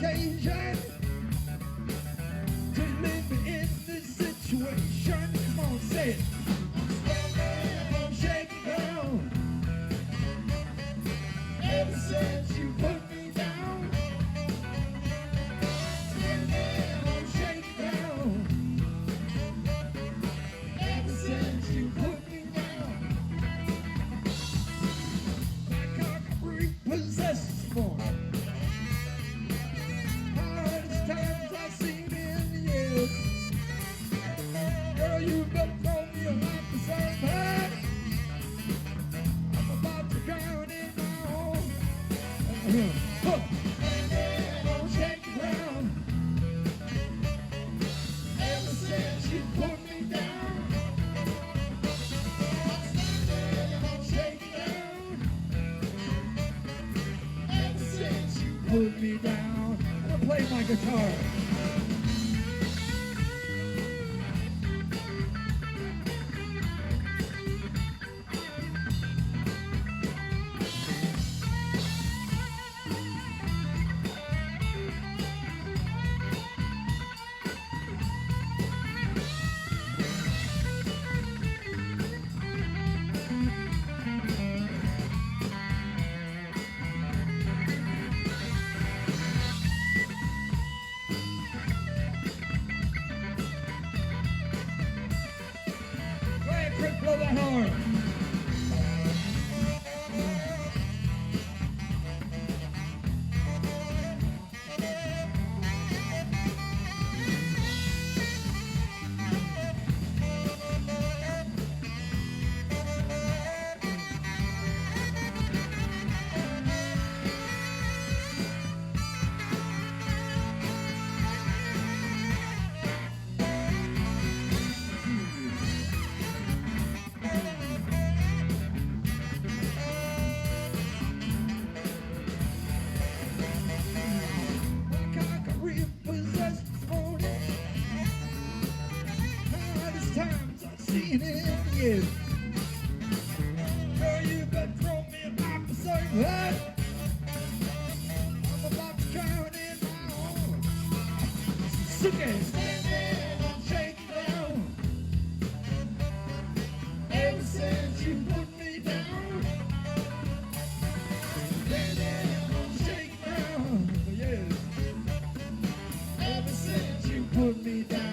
occasion to leave me in this situation. Come on, say it. I'm standing on shaky ground. Ever since you put me down, standing on shaky ground. Ever since you put me down, my cock repossesses more. Hardest times I've seen in years. Girl, you better throw me a life the same head. I'm about to drown in my own. Standing on shaky ground. Ever since you put me down, standing on shaky ground. Ever since you put me down. I'm gonna play my guitar. Go ahead, Chris, blow that horn. My cock repossessed this morning. Hardest times I've seen in years. Girl, you better throw me a knife for certain. I'm about to drown in my own. Sick ass standing on shaky ground. Ever since you put me down, standing on shaky ground. Yeah. Ever since you put me down.